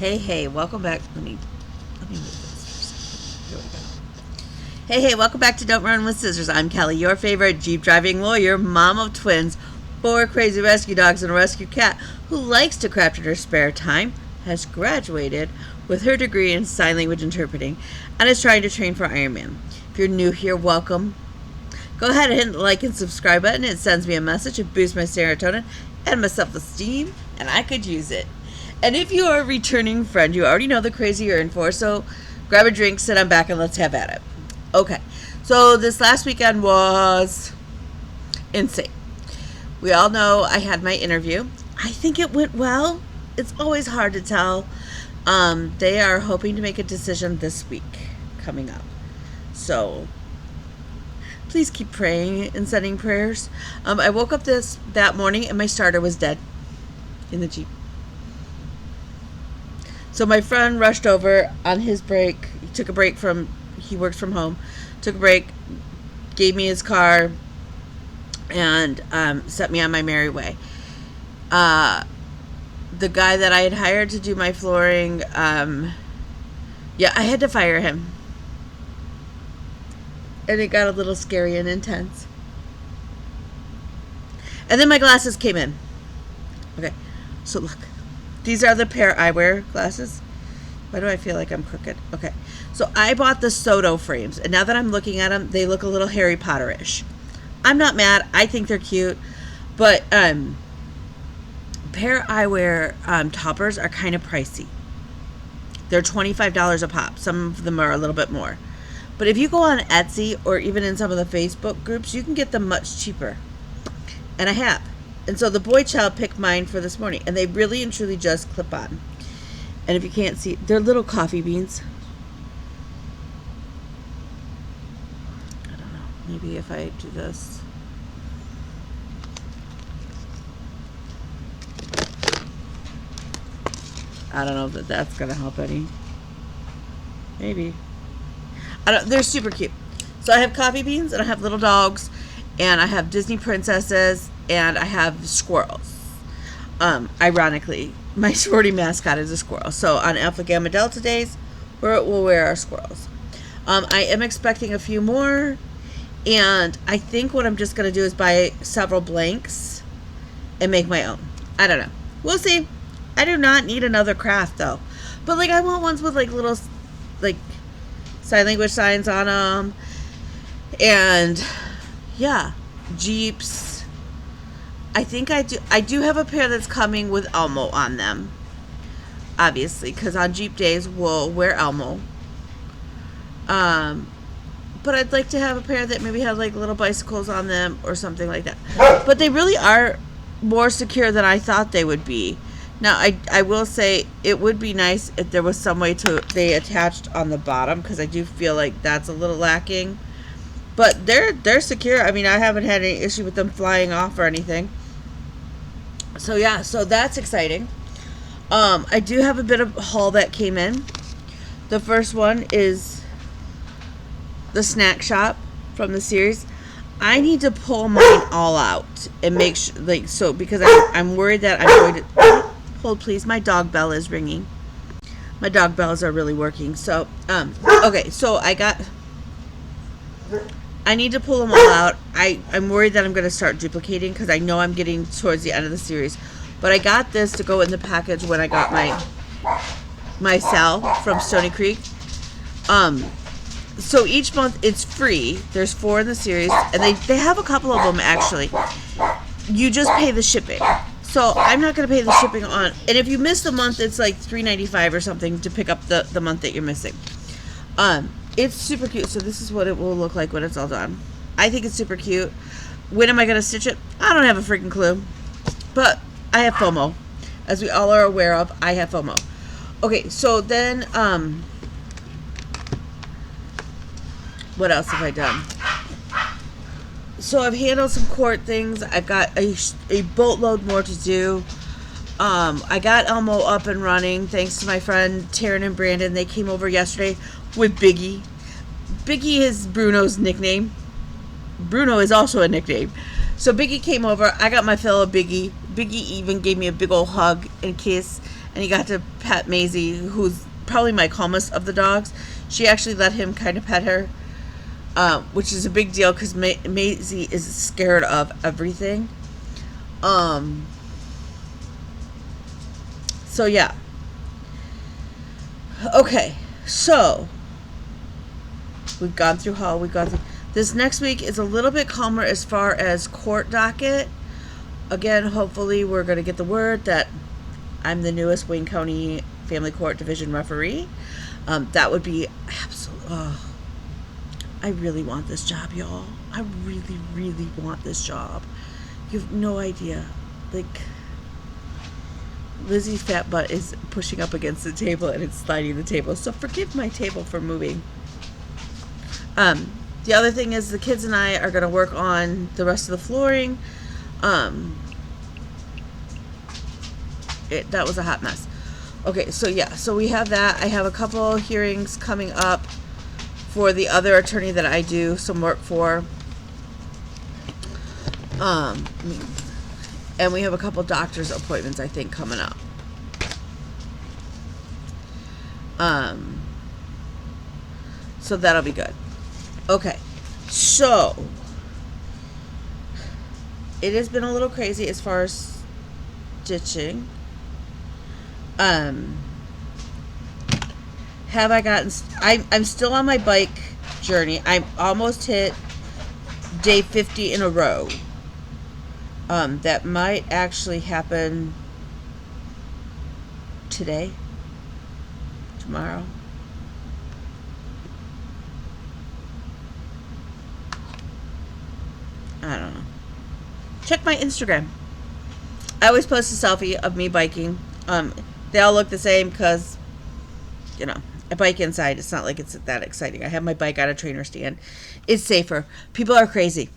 Hey, welcome back. Let me move this. Here we go. Hey, welcome back to Don't Run with Scissors. I'm Kelly, your favorite Jeep driving lawyer, mom of twins, 4 crazy rescue dogs, and a rescue cat who likes to craft in her spare time, has graduated with her degree in sign language interpreting, and is trying to train for Ironman. If you're new here, welcome. Go ahead and hit the like and subscribe button. It sends me a message. It boosts my serotonin and my self-esteem, and I could use it. And if you are a returning friend, you already know the crazy you're in for, so grab a drink, sit on back, and let's have at it. Okay, so this last weekend was insane. We all know I had my interview. I think it went well. It's always hard to tell. They are hoping to make a decision this week coming up. So please keep praying and sending prayers. I woke up that morning and my starter was dead in the Jeep. So my friend rushed over on his break. He works from home. Took a break, gave me his car, and sent me on my merry way. The guy that I had hired to do my flooring, I had to fire him. And it got a little scary and intense. And then my glasses came in. Okay, so look. These are the pair I wear glasses. Why do I feel like I'm crooked? Okay, so I bought the Soto frames. And now that I'm looking at them, they look a little Harry Potter-ish. I'm not mad. I think they're cute. But pair eyewear toppers are kind of pricey. They're $25 a pop. Some of them are a little bit more. But if you go on Etsy or even in some of the Facebook groups, you can get them much cheaper. And I have. And so the boy child picked mine for this morning. And they really and truly just clip on. And if you can't see, they're little coffee beans. I don't know. Maybe if I do this. I don't know that that's going to help any. Maybe. They're super cute. So I have coffee beans, and I have little dogs, and I have Disney princesses, and I have squirrels. Ironically, my sorority mascot is a squirrel. So on Alpha Gamma Delta days, we'll wear our squirrels. I am expecting a few more, and I think what I'm just going to do is buy several blanks and make my own. I don't know. We'll see. I do not need another craft, though. But, I want ones with, little, sign language signs on them. And, yeah, Jeeps. I think I do have a pair that's coming with Elmo on them. Obviously, because on Jeep days, we'll wear Elmo. But I'd like to have a pair that maybe has, little bicycles on them or something like that. But they really are more secure than I thought they would be. Now, I will say it would be nice if there was some way they attached on the bottom, because I do feel like that's a little lacking. But they're secure. I mean, I haven't had any issue with them flying off or anything. So, yeah, so that's exciting. I do have a bit of haul that came in. The first one is the snack shop from the series. I need to pull mine all out and make sure, because I'm worried that I'm going to... Hold, please. My dog bell is ringing. My dog bells are really working. So, okay. So I need to pull them all out. I'm worried that I'm going to start duplicating because I know I'm getting towards the end of the series. But I got this to go in the package when I got my cell from Stony Creek. So each month it's free. There's 4 in the series, and they have a couple of them actually. You just pay the shipping. So I'm not going to pay the shipping on. And if you miss the month, it's $3.95 or something to pick up the month that you're missing. It's super cute. So this is what it will look like when it's all done. I think it's super cute. When am I going to stitch it? I don't have a freaking clue. But I have FOMO. As we all are aware of, I have FOMO. Okay, so then, what else have I done? So I've handled some court things. I've got a boatload more to do. I got Elmo up and running thanks to my friend Taryn and Brandon. They came over yesterday with Biggie. Biggie is Bruno's nickname. Bruno is also a nickname. So Biggie came over. I got my fill of Biggie. Biggie even gave me a big old hug and kiss. and he got to pet Maisie, who's probably my calmest of the dogs. She actually let him kind of pet her, which is a big deal because Maisie is scared of everything. So yeah. Okay, so we've gone through Hall. We've gone through. This next week is a little bit calmer as far as court docket. Again, hopefully we're going to get the word that I'm the newest Wayne County Family Court Division referee. That would be absolute. Oh, I really want this job, y'all. I really, really want this job. You have no idea. Like, Lizzie's fat butt is pushing up against the table and it's sliding the table. So forgive my table for moving. The other thing is the kids and I are going to work on the rest of the flooring. That was a hot mess. Okay, so yeah, so we have that. I have a couple hearings coming up for the other attorney that I do some work for. And we have a couple doctor's appointments, I think, coming up. So that'll be good. Okay, so it has been a little crazy as far as stitching. Have I gotten... I'm still on my bike journey. I'm almost hit day 50 in a row. That might actually happen today, tomorrow. I don't know. Check my Instagram. I always post a selfie of me biking. They all look the same because, you know, I bike inside. It's not like it's that exciting. I have my bike on a trainer stand. It's safer. People are crazy.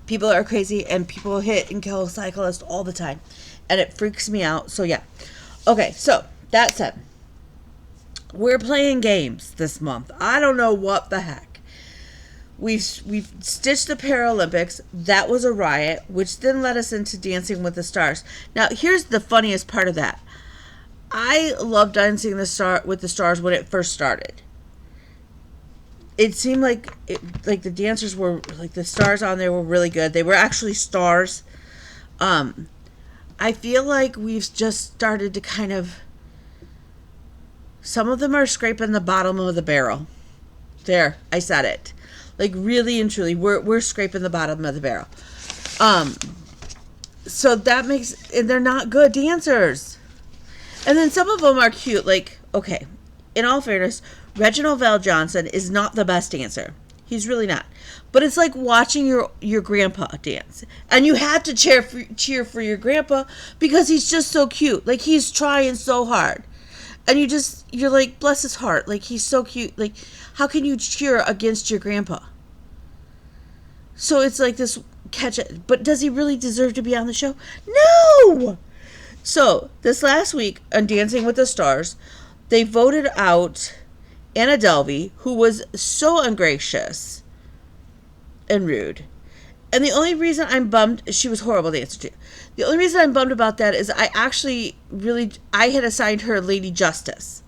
People are crazy, and people hit and kill cyclists all the time. And it freaks me out. So, yeah. Okay, so, that said, we're playing games this month. I don't know what the heck. We've stitched the Paralympics. That was a riot, which then led us into Dancing with the Stars. Now, here's the funniest part of that. I loved Dancing with the Stars when it first started. It seemed like the dancers were, like, the stars on there were really good. They were actually stars. I feel like we've just started to kind of... Some of them are scraping the bottom of the barrel. There, I said it. Like, really and truly, we're scraping the bottom of the barrel. So that makes... And they're not good dancers. And then some of them are cute. Like, okay, in all fairness... Reginald VelJohnson is not the best dancer. He's really not. But it's like watching your grandpa dance. And you have to cheer for your grandpa because he's just so cute. Like, he's trying so hard. And you're like, bless his heart. Like, he's so cute. Like, how can you cheer against your grandpa? So it's like this catch it. But does he really deserve to be on the show? No! So, this last week on Dancing with the Stars, they voted out... Anna Delvey, who was so ungracious and rude. And the only reason I'm bummed, she was horrible to answer to. The only reason I'm bummed about that is I actually I had assigned her Lady Justice.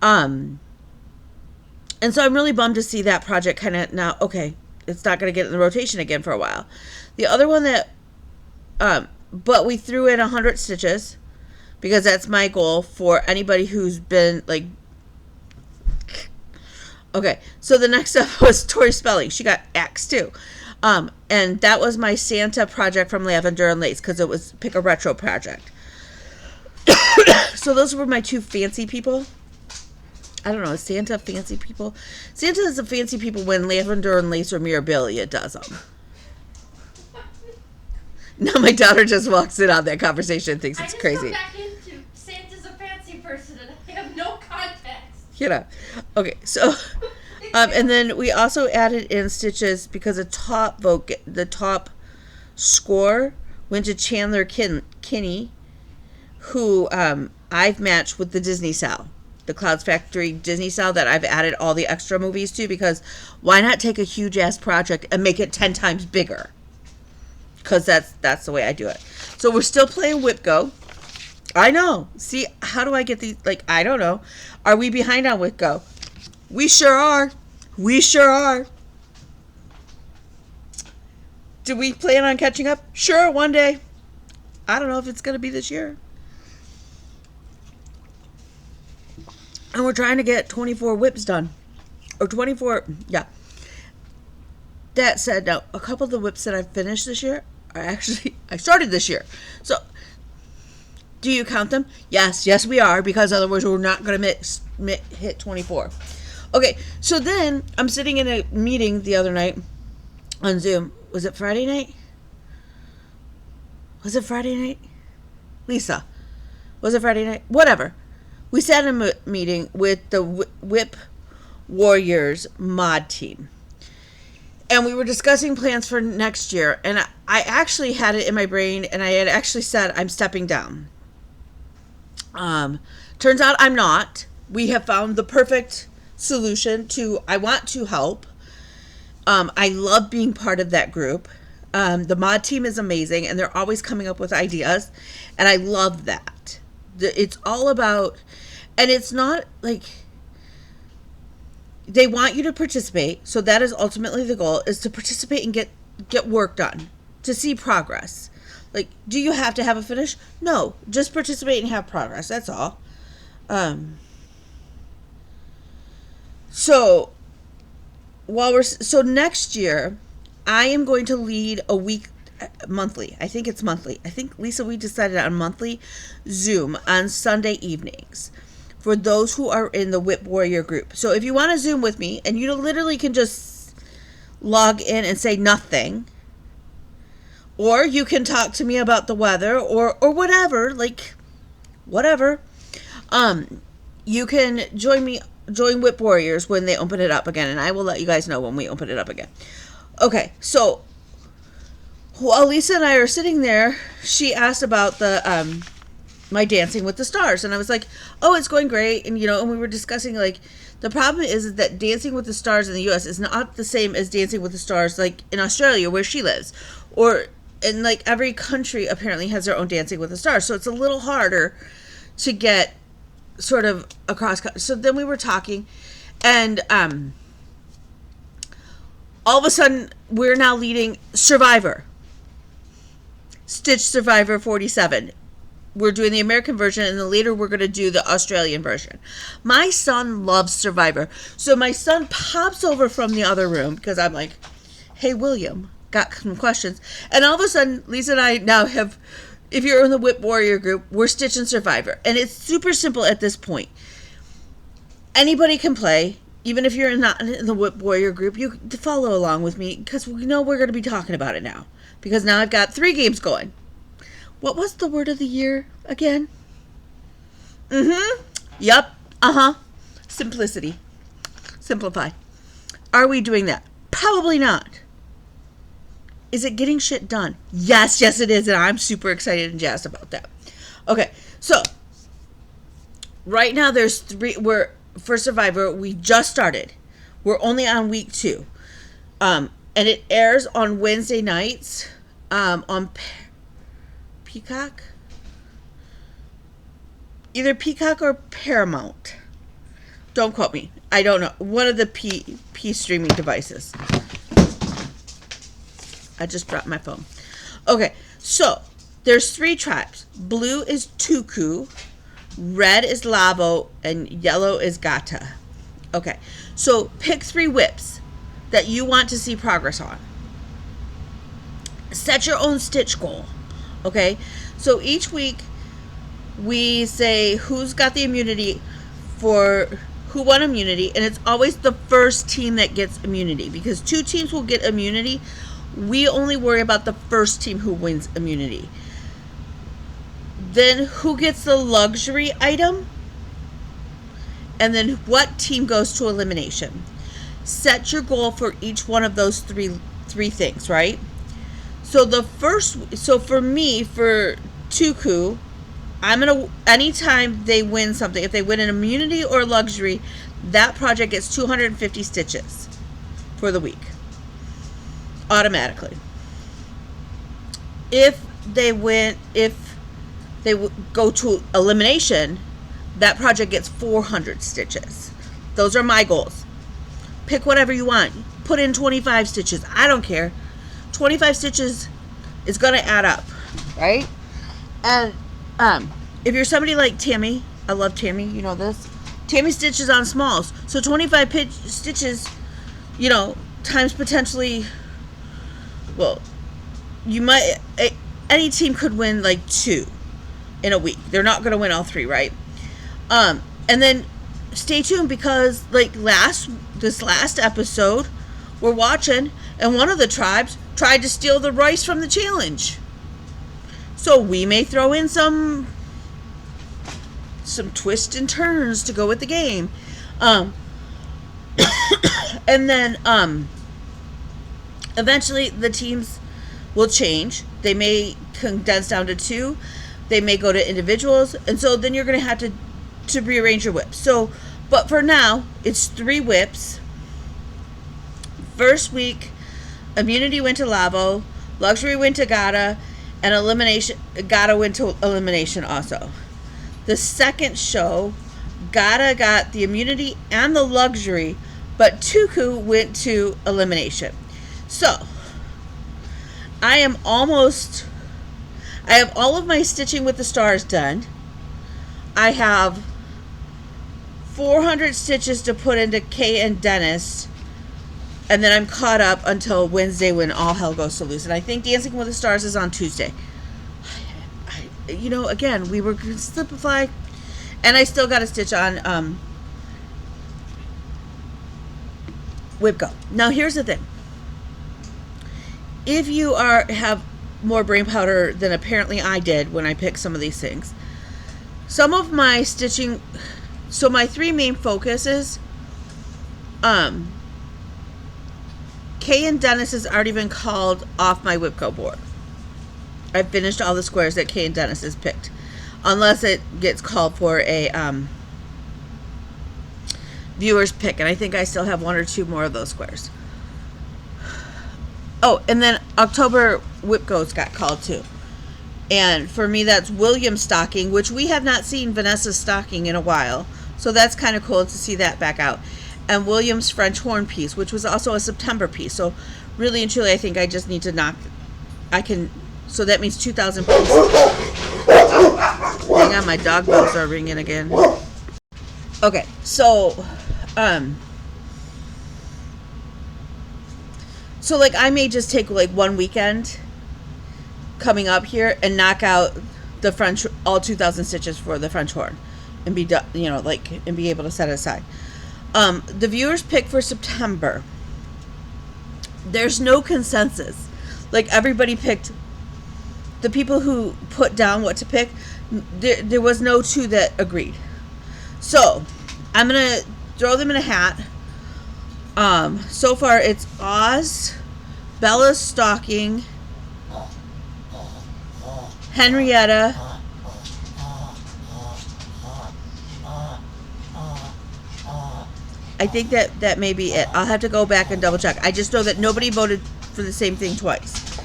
And so I'm really bummed to see that project kind of now, okay, it's not going to get in the rotation again for a while. The other one that, but we threw in 100 stitches because that's my goal for anybody who's been like, okay, so the next up was Tori Spelling. She got axed too. And that was my Santa project from Lavender and Lace because it was pick a retro project. So those were my two fancy people. I don't know, is Santa fancy people? Santa is the fancy people when Lavender and Lace or Mirabilia does them. Now my daughter just walks in on that conversation and thinks it's crazy. I just got into Santa's a fancy person and I have no context. You know. Okay, so... and then we also added in stitches because the top score went to Chandler Kinney, who I've matched with the Disney Cell, the Clouds Factory Disney Cell that I've added all the extra movies to, because why not take a huge ass project and make it 10 times bigger? Because that's the way I do it. So we're still playing Whip Go. I know. See, how do I get these? Like, I don't know. Are we behind on with Go? We sure are. We sure are. Do we plan on catching up? Sure, one day. I don't know if it's going to be this year. And we're trying to get 24 whips done. Or 24, yeah. That said, now, a couple of the whips that I've finished this year are actually, I started this year. So, do you count them? Yes, we are, because otherwise we're not going to hit 24. Okay, so then I'm sitting in a meeting the other night on Zoom. Was it Friday night? Lisa, was it Friday night? Whatever. We sat in a meeting with the Whip Warriors mod team. And we were discussing plans for next year. And I actually had it in my brain, and I had actually said I'm stepping down. Turns out I'm not. We have found the perfect solution to, I want to help. I love being part of that group. The mod team is amazing, and they're always coming up with ideas, and I love that. It's all about, and it's not like, they want you to participate, so that is ultimately the goal, is to participate and get work done, to see progress. Like, do you have to have a finish? No, just participate and have progress, that's all. So next year, I am going to lead a week monthly. I think it's monthly. I think, Lisa, we decided on monthly Zoom on Sunday evenings for those who are in the Whip Warrior group. So if you want to Zoom with me, and you literally can just log in and say nothing, or you can talk to me about the weather or whatever, like whatever. You can join Whip Warriors when they open it up again, and I will let you guys know when we open it up again. Okay, so while Lisa and I are sitting there, she asked about the my Dancing with the Stars, and I was like, "Oh, it's going great." And and we were discussing, like, the problem is that Dancing with the Stars in the U.S. is not the same as Dancing with the Stars like in Australia, where she lives, and like every country apparently has their own Dancing with the Stars, so it's a little harder to get sort of across. So then we were talking, and all of a sudden we're now leading Survivor, Stitch Survivor 47. We're doing the American version, and then later we're going to do the Australian version. My son loves Survivor, so my son pops over from the other room because I'm like, "Hey, William, got some questions." And all of a sudden, Lisa and I now have, if you're in the Whip Warrior group, we're Stitch and Survivor. And it's super simple at this point. Anybody can play, even if you're not in the Whip Warrior group. You can follow along with me, because we know we're going to be talking about it now. Because now I've got 3 games going. What was the word of the year again? Yep. Simplicity. Simplify. Are we doing that? Probably not. Is it getting shit done? Yes, it is, and I'm super excited and jazzed about that. Okay, so right now there's 3. For Survivor, we just started. We're only on week 2, and it airs on Wednesday nights on Peacock, either Peacock or Paramount. Don't quote me. I don't know. One of the P streaming devices. I just dropped my phone. Okay, so there's 3 tribes. Blue is Tuku, red is Labo, and yellow is Gata. Okay, so pick 3 whips that you want to see progress on. Set your own Stitch goal. Okay, so each week we say who's got the immunity for who won immunity, and it's always the first team that gets immunity, because 2 teams will get immunity. We only worry about the first team who wins immunity. Then who gets the luxury item, and then what team goes to elimination. Set your goal for each one of those three things, right? So for me, for Tuku, I'm gonna, anytime they win something, if they win an immunity or luxury, that project gets 250 stitches for the week, automatically. If they go to elimination, that project gets 400 stitches. Those are my goals. Pick whatever you want. Put in 25 stitches. I don't care. 25 stitches is going to add up, right? And if you're somebody like Tammy, I love Tammy, you know this. Tammy stitches on smalls. So 25 stitches, you know, times potentially, well, you might, any team could win like 2 in a week. They're not going to win all 3, right? And then stay tuned, because like this last episode we're watching, and one of the tribes tried to steal the rice from the challenge. So we may throw in some twists and turns to go with the game. And then eventually the teams will change. They may condense down to 2. They may go to individuals. And so then you're going to have to rearrange your whips. So, but for now, it's 3 whips. First week, immunity went to Lavo, luxury went to Gata, and elimination, Gata went to elimination also. The second show, Gata got the immunity and the luxury, but Tuku went to elimination. So, I have all of my stitching with the stars done. I have 400 stitches to put into Kay and Dennis, and then I'm caught up until Wednesday when all hell goes to loose. And I think Dancing with the Stars is on Tuesday. You know, again, we were going to simplify, and I still got to stitch on Whipco. Now, here's the thing. If you have more brain powder than apparently I did when I picked some of these things, some of my stitching, so my 3 main focuses, Kay and Dennis has already been called off my Whipco board. I've finished all the squares that Kay and Dennis has picked, unless it gets called for a viewer's pick, and I think I still have 1 or 2 more of those squares. Oh, and then October Whipco's got called too. And for me, that's William's stocking, which we have not seen Vanessa's stocking in a while. So that's kind of cool to see that back out. And William's French horn piece, which was also a September piece. So really and truly, I think I just need to so that means 2,000 pieces. Hang on, my dog bells are ringing again. Okay, so, like I may just take like 1 weekend coming up here and knock out the French, all 2,000 stitches for the French horn, and be done, you know, like, and be able to set it aside. The viewers pick for September. There's no consensus. Like, everybody picked, the people who put down what to pick, there was no 2 that agreed. So I'm gonna throw them in a hat. So far it's Oz, Bella's stocking, Henrietta, I think that may be it. I'll have to go back and double check. I just know that nobody voted for the same thing twice.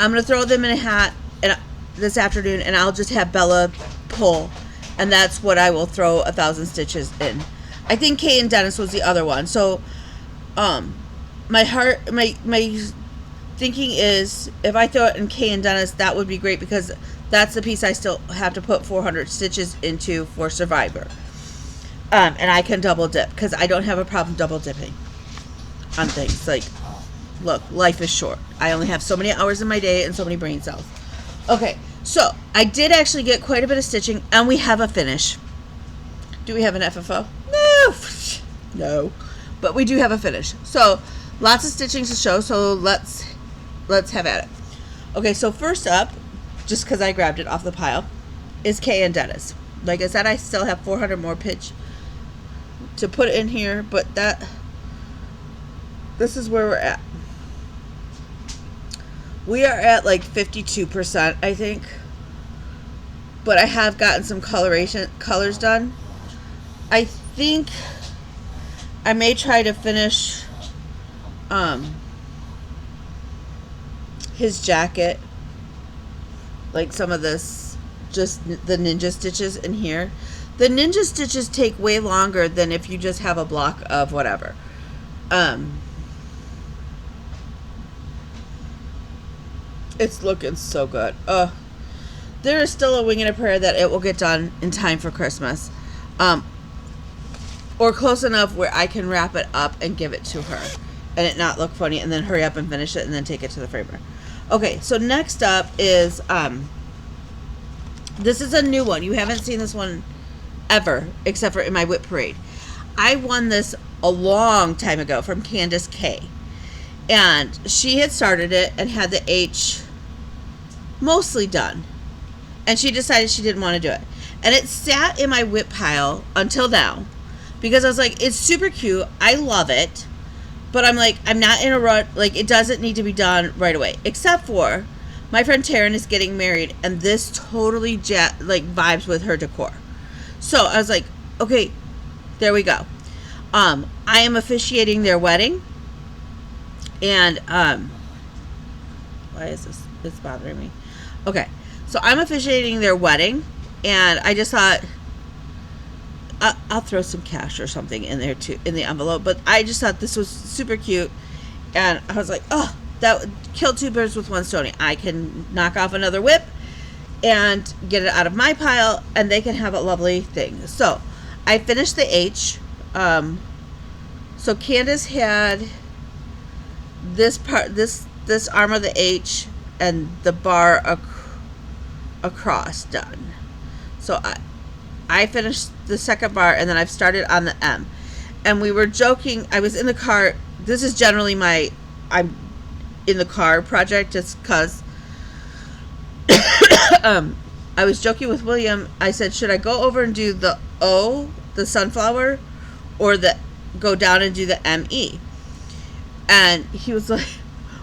I'm going to throw them in a hat this afternoon, and I'll just have Bella pull, and that's what I will throw 1,000 stitches in. I think Kay and Dennis was the other one. So, my thinking is, if I throw it in Kay and Dennis, that would be great, because that's the piece I still have to put 400 stitches into for Survivor. And I can double dip, because I don't have a problem double dipping on things. Like, look, life is short. I only have so many hours in my day and so many brain cells. Okay, so I did actually get quite a bit of stitching, and we have a finish. Do we have an FFO? No, but we do have a finish. So lots of stitching to show. So let's have at it. Okay, so first up, just because I grabbed it off the pile, is Kay and Dennis. Like I said, I still have 400 more pitch to put in here, but this is where we're at. We are at like 52%, I think, but I have gotten some colors done. I think I may try to finish his jacket, like some of this just the ninja stitches in here. The ninja stitches take way longer than if you just have a block of whatever. It's looking so good. There is still a wing and a prayer that it will get done in time for Christmas. Or close enough where I can wrap it up and give it to her and it not look funny, and then hurry up and finish it and then take it to the framer. Okay, so next up is this is a new one. You haven't seen this one ever except for in my whip parade. I won this a long time ago from Candace K. And she had started it and had the H mostly done. And she decided she didn't want to do it. And it sat in my whip pile until now. Because I was like, it's super cute. I love it. But I'm like, I'm not in a rut. Like, it doesn't need to be done right away. Except for my friend Taryn is getting married. And this totally vibes with her decor. So I was like, okay, there we go. I am officiating their wedding. And, why is this? It's bothering me. Okay. So I'm officiating their wedding. And I just thought, I'll throw some cash or something in there too, in the envelope. But I just thought this was super cute. And I was like, oh, that would kill two birds with one stone. I can knock off another whip and get it out of my pile. And they can have a lovely thing. So I finished the H. So Candace had this part, this arm of the H and the bar across done. So I finished the second bar and then I've started on the M. And we were joking. I was in the car. This is generally I'm in the car project just because I was joking with William. I said, should I go over and do the O, the sunflower, or go down and do the ME? And he was like,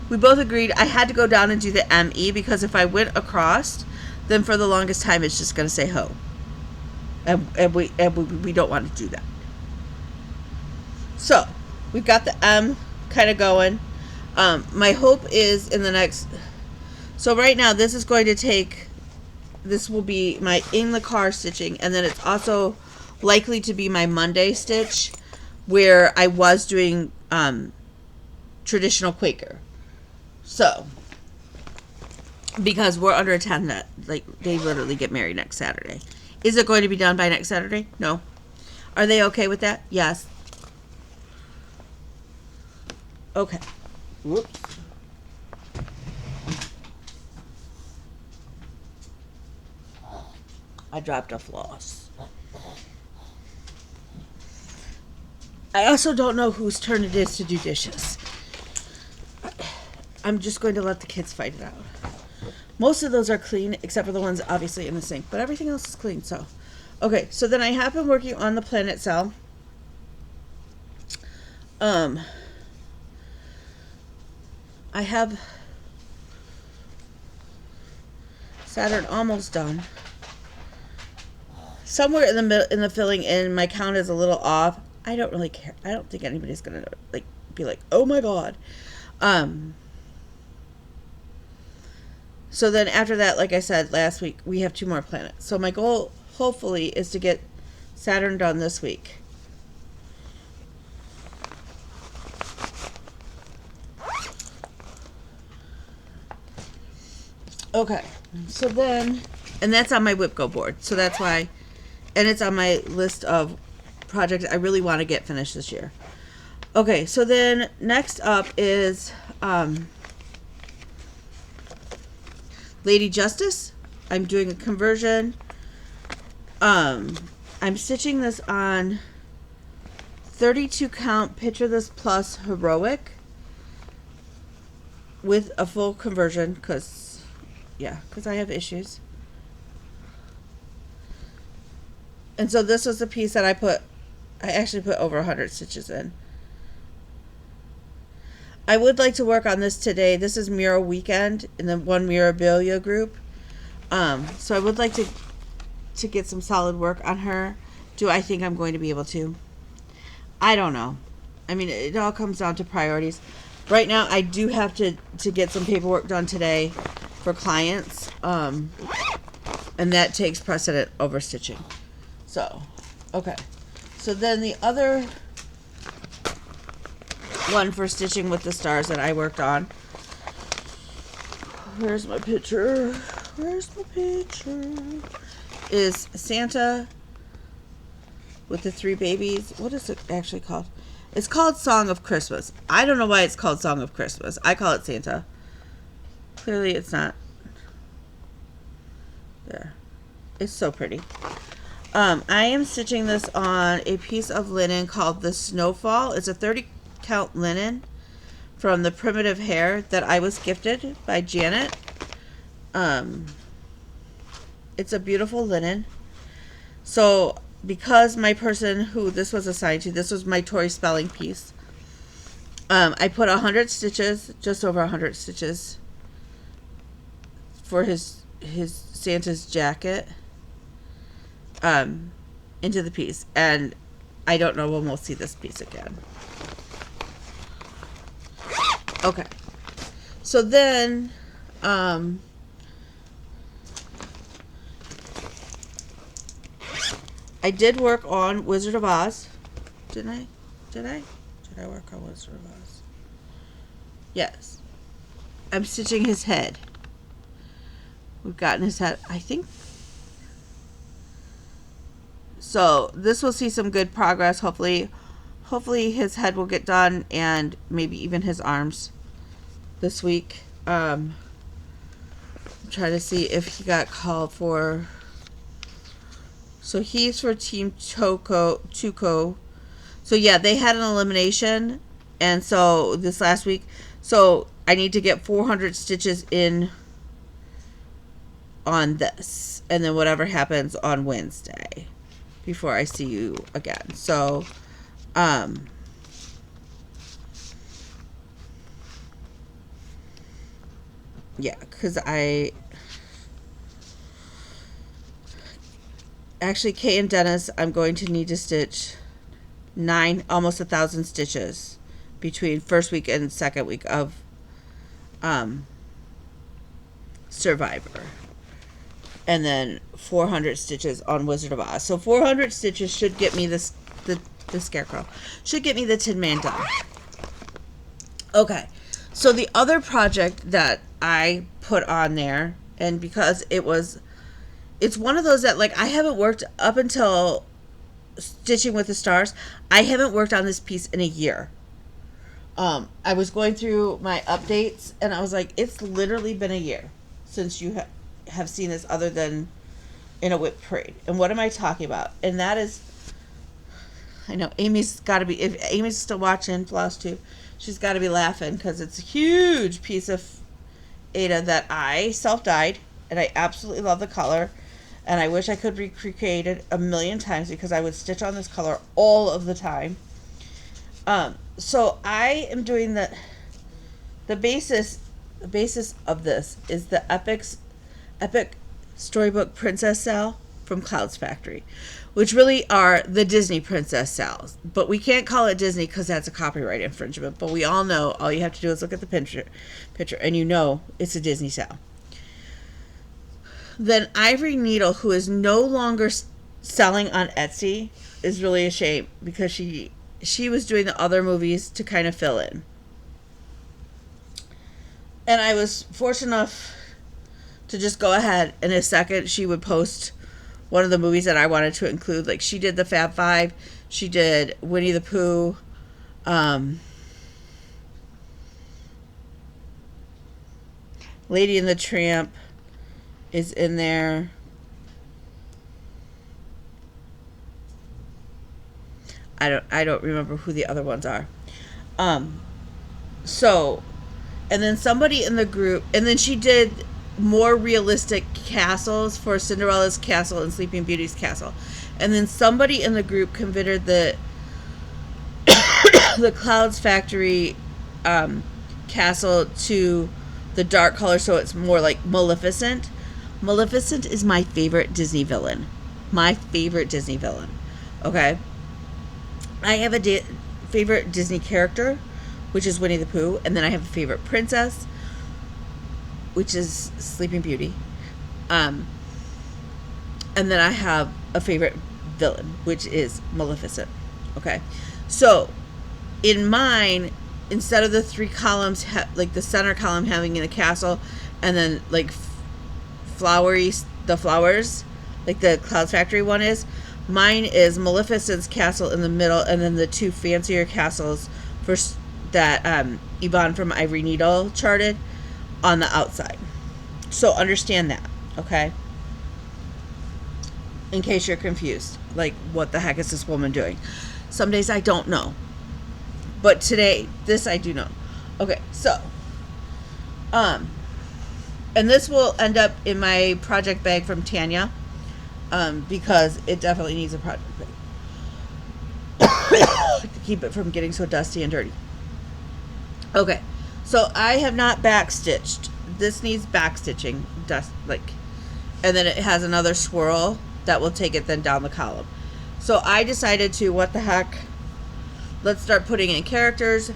we both agreed I had to go down and do the ME because if I went across, then for the longest time it's just going to say ho. And we don't want to do that. So we've got the M kind of going. My hope is in the next. So right now this is going to take. This will be my in the car stitching, and then it's also likely to be my Monday stitch, where I was doing traditional Quaker. So because we're under a 10 that they literally get married next Saturday. Is it going to be done by next Saturday? No. Are they okay with that? Yes. Okay. Whoops. I dropped a floss. I also don't know whose turn it is to do dishes. I'm just going to let the kids fight it out. Most of those are clean, except for the ones obviously in the sink. But everything else is clean, so. Okay, so then I have been working on the planet cell. I have Saturn almost done. Somewhere in the filling in, my count is a little off. I don't really care. I don't think anybody's gonna be like, oh my god. So then after that, like I said last week, we have 2 more planets. So my goal, hopefully, is to get Saturn done this week. Okay, so then, and that's on my WhipGo board. So that's why, and it's on my list of projects I really want to get finished this year. Okay, so then next up is Lady Justice. I'm doing a conversion. I'm stitching this on 32 count Picture This Plus Heroic with a full conversion because I have issues. And so this was the piece that I actually put over 100 stitches in. I would like to work on this today. This is Mira Weekend in the One Mirabilia group. So I would like to get some solid work on her. Do I think I'm going to be able to? I don't know. I mean, it all comes down to priorities. Right now, I do have to get some paperwork done today for clients. And And that takes precedent over stitching. So, okay. So then the other one for stitching with the stars that I worked on. Where's my picture? Where's my picture? Is Santa with the 3 babies. What is it actually called? It's called Song of Christmas. I don't know why it's called Song of Christmas. I call it Santa. Clearly it's not. There. It's so pretty. I am stitching this on a piece of linen called the Snowfall. It's a 30 count linen from the Primitive Hair that I was gifted by Janet. It's a beautiful linen. So because my person who this was assigned to, this was my Tori Spelling piece, I put 100 stitches, just over 100 stitches for his Santa's jacket into the piece, and I don't know when we'll see this piece again. Okay, so then I did work on Wizard of Oz. Didn't I? Did I work on Wizard of Oz? Yes. I'm stitching his head. We've gotten his head, I think. So this will see some good progress. Hopefully his head will get done, and maybe even his arms this week. I'm trying to see if he got called for. So he's for Team Tuco. So yeah, they had an elimination, and so this last week. So I need to get 400 stitches in on this, and then whatever happens on Wednesday before I see you again. So yeah, because actually, Kay and Dennis, I'm going to need to stitch almost 1,000 stitches between first week and second week of Survivor, and then 400 stitches on Wizard of Oz. So 400 stitches should get me the Scarecrow. Should get me the Tin Man done. Okay, so the other project that I put on there, and because it's one of those that, like, I haven't worked up until Stitching with the Stars. I haven't worked on this piece in a year. I was going through my updates, and I was like, it's literally been a year since you have seen this other than in a whip parade. And what am I talking about? And that is, I know Amy's got to be, if Amy's still watching Flosstube, she's got to be laughing because it's a huge piece of Ada that I self-dyed, and I absolutely love the color. And I wish I could recreate it a million times because I would stitch on this color all of the time. So I am doing the basis of this is the Epic Storybook Princess Sal from Clouds Factory, which really are the Disney Princess Sals. But we can't call it Disney because that's a copyright infringement. But we all know, all you have to do is look at the picture and you know it's a Disney Sal. Then Ivory Needle, who is no longer selling on Etsy, is really a shame because she was doing the other movies to kind of fill in. And I was fortunate enough to just go ahead, in a second she would post one of the movies that I wanted to include. Like, she did the Fab Five, she did Winnie the Pooh, Lady and the Tramp is in there. I don't remember who the other ones are. So, and then somebody in the group, and then she did more realistic castles for Cinderella's castle and Sleeping Beauty's castle. And then somebody in the group converted the Clouds Factory castle to the dark color, so it's more like Maleficent. Maleficent is my favorite Disney villain. My favorite Disney villain. Okay? I have a favorite Disney character, which is Winnie the Pooh, and then I have a favorite princess, which is Sleeping Beauty. And then I have a favorite villain, which is Maleficent. Okay. So in mine, instead of the 3 columns, like the center column having in a castle, and then like the flowers, like the Clouds Factory one is, mine is Maleficent's castle in the middle, and then the 2 fancier castles for that Yvonne from Ivory Needle charted on the outside. So understand that, okay? In case you're confused, like, what the heck is this woman doing? Some days I don't know, but today, this I do know. Okay, so, and this will end up in my project bag from Tanya, because it definitely needs a project bag to keep it from getting so dusty and dirty. Okay, so I have not backstitched. This needs backstitching, and then it has another swirl that will take it then down the column. So I decided to, what the heck, let's start putting in characters.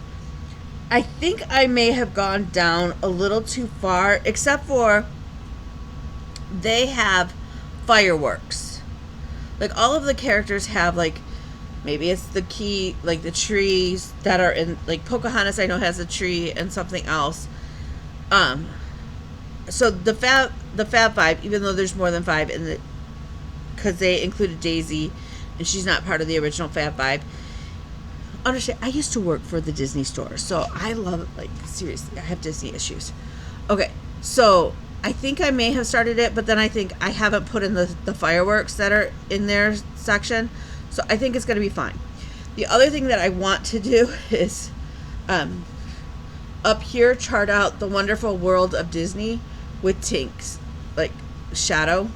I think I may have gone down a little too far, except for they have fireworks. Like, all of the characters have, like, maybe it's the key, like the trees that are in, like Pocahontas I know has a tree and something else. So the Fab Five, even though there's more than 5 in the, because they included Daisy, and she's not part of the original Fab Five. Understand, I used to work for the Disney store, so I love it. Like, seriously, I have Disney issues. Okay, so I think I may have started it, but then I think I haven't put in the fireworks that are in their section, so I think it's going to be fine. The other thing that I want to do is up here chart out the wonderful world of Disney with Tink's, like, shadow.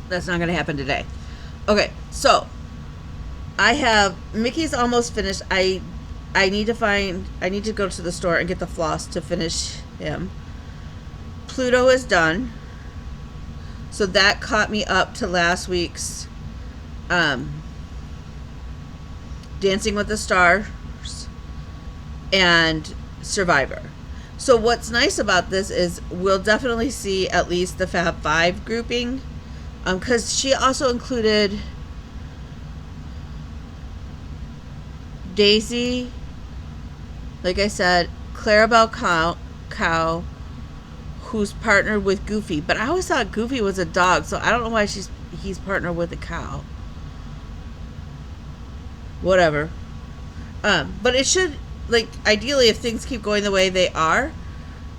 That's not going to happen today. Okay, so I have Mickey's almost finished. I need to go to the store and get the floss to finish him. Pluto is done. So that caught me up to last week's Dancing with the Stars and Survivor. So what's nice about this is we'll definitely see at least the Fab Five grouping, because she also included Daisy, like I said, Clarabelle Cow, who's partnered with Goofy. But I always thought Goofy was a dog, so I don't know why he's partnered with a cow. Whatever. But it should, like, ideally, if things keep going the way they are,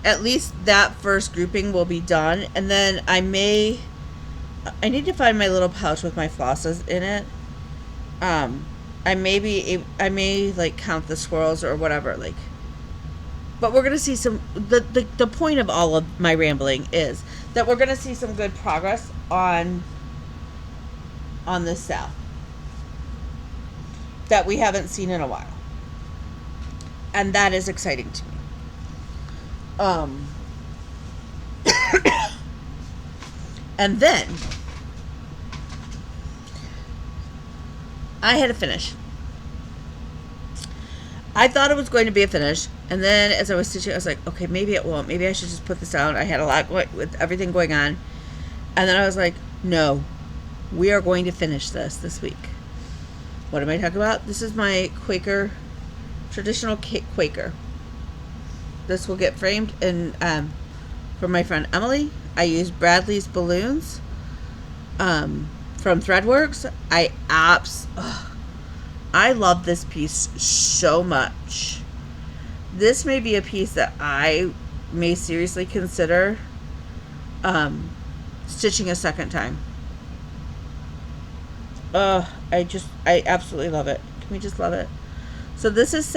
at least that first grouping will be done. And then I need to find my little pouch with my flosses in it. I may like count the swirls or whatever, like, but we're gonna see some. The point of all of my rambling is that we're gonna see some good progress on this sale that we haven't seen in a while, and that is exciting to me. And then I had a finish. I thought it was going to be a finish, and then as I was stitching, I was like, okay, maybe it won't. Maybe I should just put this down. I had a lot with everything going on, and then I was like, no, we are going to finish this week. What am I talking about? This is my Quaker, traditional Quaker. This will get framed, and for my friend Emily, I used Bradley's balloons from Threadworks. I love this piece so much. This may be a piece that I may seriously consider stitching a second time. I absolutely love it. Can we just love it? So this is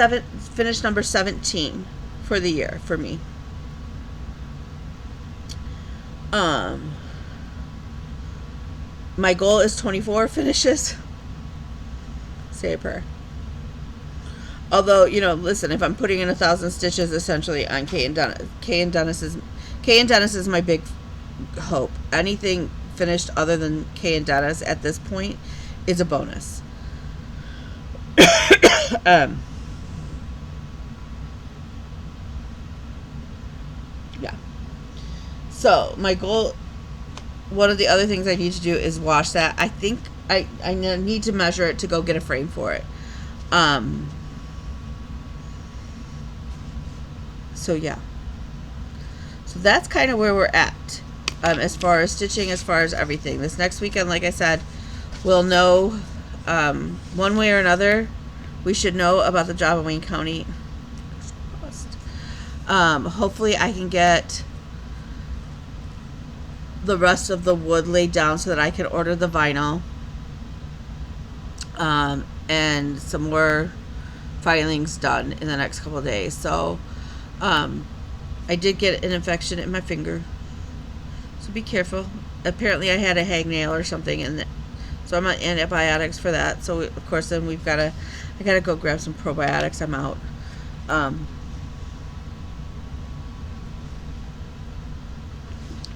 finish number 17 for the year for me. My goal is 24 finishes. Say a prayer. Although, listen, if I'm putting in 1,000 stitches essentially on Kay and Dennis is my big hope. Anything finished other than Kay and Dennis at this point is a bonus. Yeah. So my goal one of the other things I need to do is wash that. I think I need to measure it to go get a frame for it. So yeah. So that's kind of where we're at, as far as stitching, as far as everything. This next weekend, like I said, we'll know, one way or another. We should know about the job in Wayne County. Hopefully I can get the rest of the wood laid down so that I can order the vinyl, and some more filings done in the next couple of days. So I did get an infection in my finger, so be careful. Apparently I had a hangnail or something, and so I'm on antibiotics for that. So of course then I gotta go grab some probiotics. I'm out.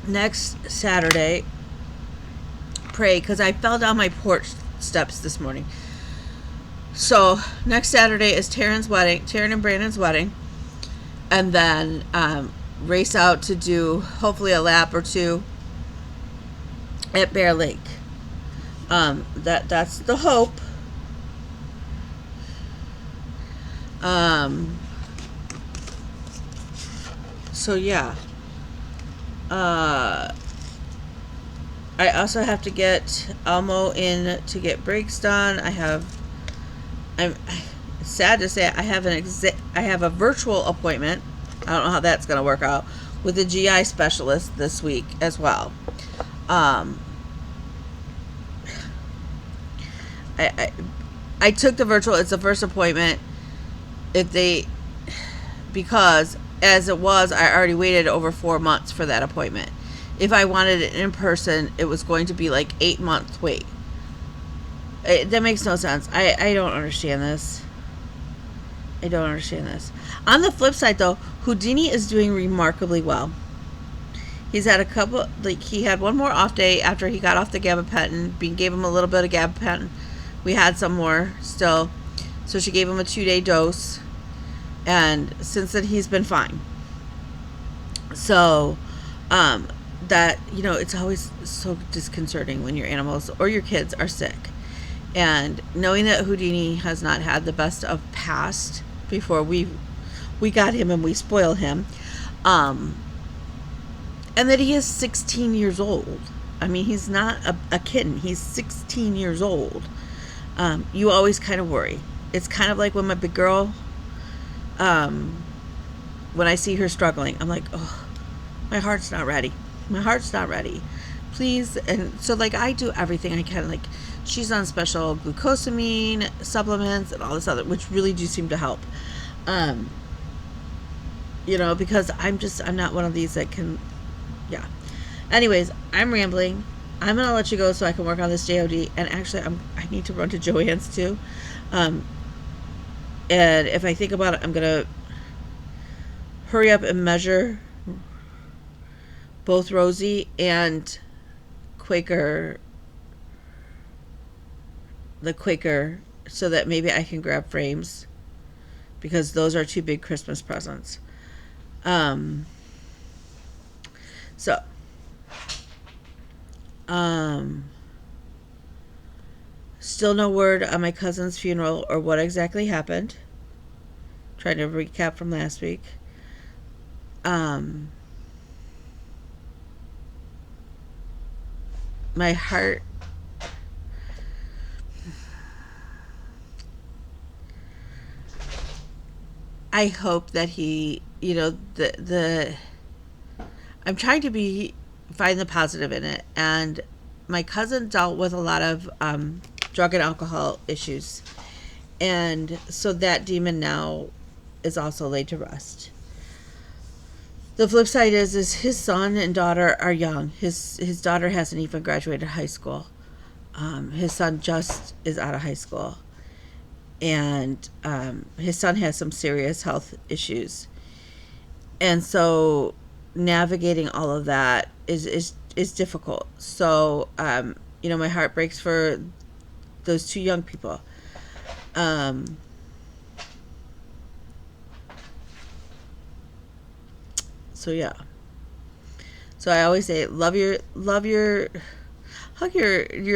Next Saturday, pray, because I fell down my porch steps this morning. So next Saturday is Taryn and Brandon's wedding, and then race out to do hopefully a lap or two at Bear Lake. That's the hope. So yeah. I also have to get Elmo in to get brakes done. I'm sad to say I have a virtual appointment. I don't know how that's going to work out with a GI specialist this week as well. I took the virtual. It's the first appointment. Because as it was, I already waited over 4 months for that appointment. If I wanted it in person, it was going to be like 8 months wait. That makes no sense. I don't understand this. I don't understand this. On the flip side, though, Houdini is doing remarkably well. He's had he had one more off day after he got off the gabapentin. Bean gave him a little bit of gabapentin. We had some more still. So she gave him a 2-day dose. And since then, he's been fine. So, that, it's always so disconcerting when your animals or your kids are sick. And knowing that Houdini has not had the best of past before we got him and we spoiled him, and that he is 16 years old. I mean, he's not a kitten. He's 16 years old. You always kind of worry. It's kind of like when my big girl, when I see her struggling, I'm like, oh, my heart's not ready. My heart's not ready. Please. And so, like, I do everything I can. Like, she's on special glucosamine supplements and all this other, which really do seem to help. Because I'm not one of these that can, yeah. Anyways, I'm rambling. I'm going to let you go so I can work on this JOD. And actually, I need to run to Joann's too. And if I think about it, I'm going to hurry up and measure both Rosie and Quaker, the Quaker, so that maybe I can grab frames, because those are 2 big Christmas presents. Still no word on my cousin's funeral or what exactly happened. Trying to recap from last week. My heart, I hope that he, I'm trying to find the positive in it. And my cousin dealt with a lot of drug and alcohol issues. And so that demon now is also laid to rest. The flip side is his son and daughter are young. His daughter hasn't even graduated high school. His son just is out of high school. And his son has some serious health issues. And so navigating all of that is difficult. So, my heart breaks for those 2 young people. So So I always say, hug your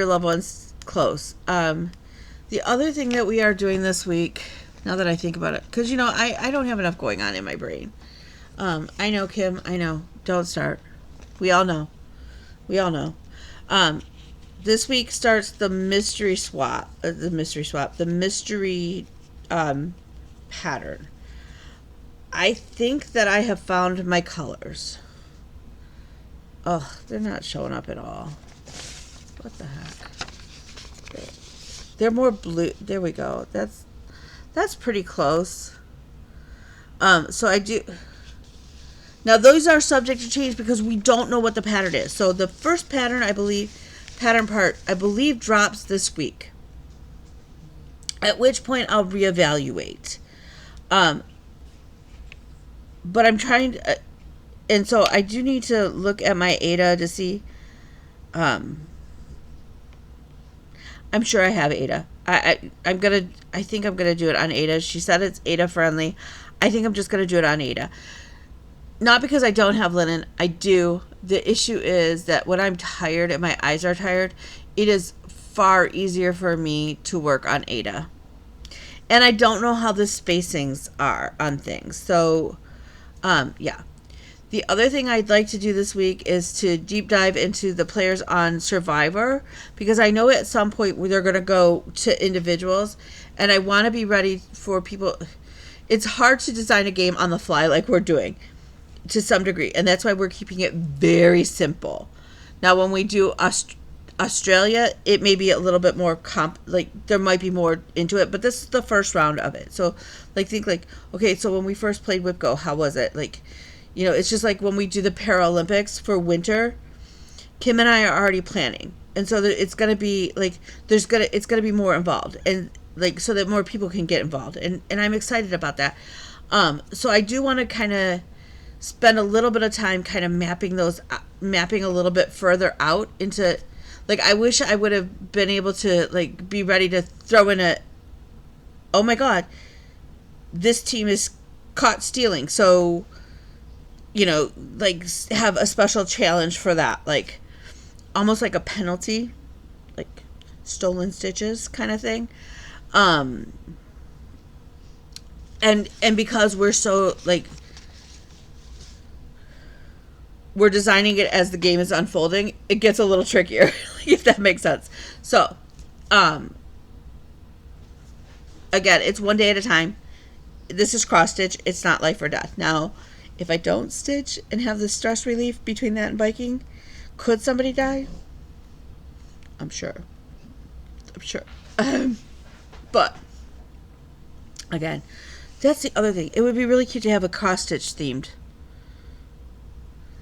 loved ones close. The other thing that we are doing this week, now that I think about it, because, I don't have enough going on in my brain. I know, Kim, I know. Don't start. We all know. This week starts the mystery swap. The mystery pattern. I think that I have found my colors. Oh, they're not showing up at all. What the heck? They're more blue. There we go. That's pretty close. So I do. Now those are subject to change because we don't know what the pattern is. So the first pattern, pattern part, I believe drops this week. At which point I'll reevaluate. But I'm trying to, and so I do need to look at my Ada to see. I'm sure I have Ada. I think I'm gonna do it on Ada. She said it's Ada friendly. I think I'm just gonna do it on Ada. Not because I don't have linen. I do. The issue is that when I'm tired and my eyes are tired, it is far easier for me to work on Ada. And I don't know how the spacings are on things. So, yeah. The other thing I'd like to do this week is to deep dive into the players on Survivor, because I know at some point they're going to go to individuals, and I want to be ready for people. It's hard to design a game on the fly like we're doing to some degree, and that's why we're keeping it very simple. Now, when we do Australia, it may be a little bit more there might be more into it, but this is the first round of it. So, think okay, so when we first played Whipco, how was it? It's just like when we do the Paralympics for winter, Kim and I are already planning. And so it's going to be it's going to be more involved, and so that more people can get involved. And I'm excited about that. So I do want to kind of spend a little bit of time kind of mapping a little bit further out into, I wish I would have been able to be ready to throw in oh my God, this team is caught stealing. So, have a special challenge for that, almost like a penalty, stolen stitches kind of thing. And because we're so we're designing it as the game is unfolding, it gets a little trickier, if that makes sense. So, again, it's one day at a time. This is cross stitch. It's not life or death. Now, if I don't stitch and have the stress relief between that and biking, could somebody die? I'm sure. But, again, that's the other thing. It would be really cute to have a cross stitch themed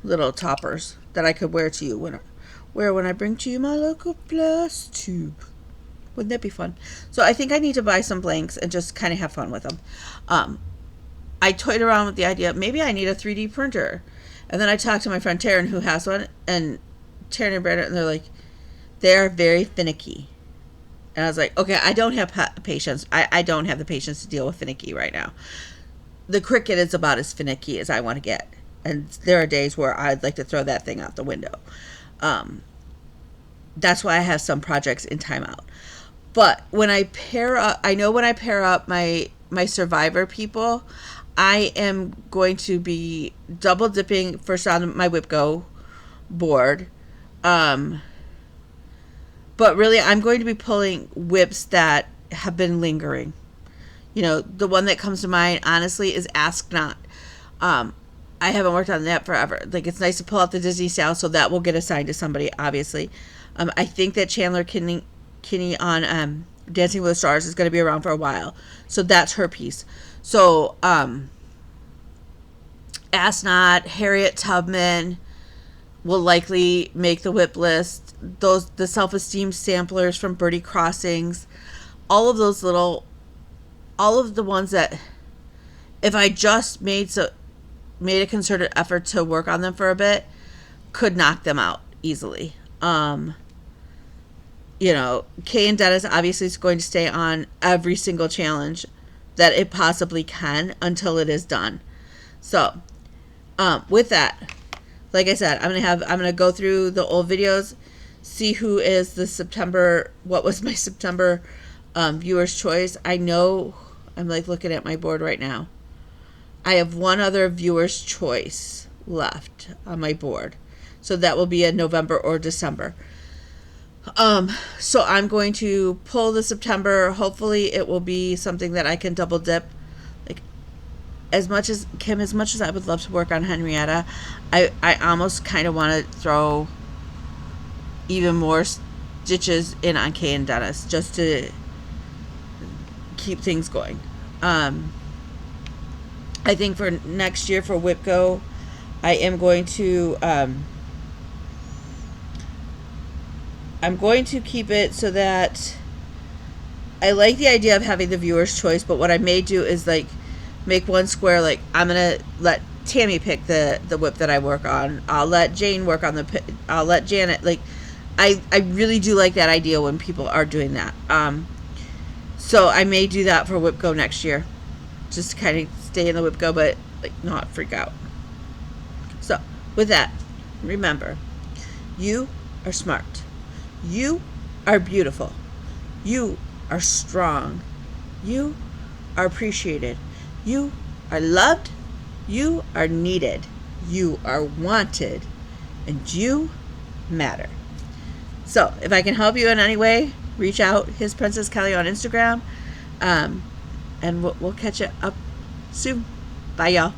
little toppers that I could wear to you when I bring to you my local Flosstube. Wouldn't that be fun? So I think I need to buy some blanks and just kind of have fun with them. I toyed around with the idea, maybe I need a 3D printer. And then I talked to my friend Taryn, who has one, and Taryn and Brandon, and they're like, they're very finicky. And I was like, okay, I don't have patience. I don't have the patience to deal with finicky right now. The Cricut is about as finicky as I want to get. And there are days where I'd like to throw that thing out the window. That's why I have some projects in timeout. But when I pair up my Survivor people, I am going to be double dipping first on my Whipco board. But really, I'm going to be pulling whips that have been lingering. The one that comes to mind, honestly, is Ask Not. I haven't worked on that forever. It's nice to pull out the Disney style, so that will get assigned to somebody, obviously. I think that Chandler Kinney on Dancing with the Stars is going to be around for a while. So that's her piece. So, Ask Not, Harriet Tubman will likely make the whip list. The self-esteem samplers from Birdie Crossings. All of the ones that, if I just made a concerted effort to work on them for a bit, could knock them out easily. Kay and Dennis obviously is going to stay on every single challenge that it possibly can until it is done. So, with that, like I said, I'm gonna go through the old videos, see who is the September, what was my September viewer's choice. I know, I'm like looking at my board right now. I have one other viewer's choice left on my board. So that will be in November or December. So I'm going to pull the September. Hopefully it will be something that I can double dip. Like, as much as Kim, as much as I would love to work on Henrietta, I almost kind of want to throw even more stitches in on Kay and Dennis just to keep things going. I think for next year for Whipco, I am going to I'm going to keep it so that I like the idea of having the viewer's choice, but what I may do is like make one square, like I'm gonna let Tammy pick the whip that I work on. I'll let Jane work on I'll let Janet, like I really do like that idea when people are doing that. So I may do that for Whipco next year. Just kind of stay in the Whipco, but like not freak out. So with that, remember, you are smart. You are beautiful. You are strong. You are appreciated. You are loved. You are needed. You are wanted. And you matter. So if I can help you in any way, reach out. His Princess Kelly on Instagram. And we'll catch you up soon. Bye, y'all.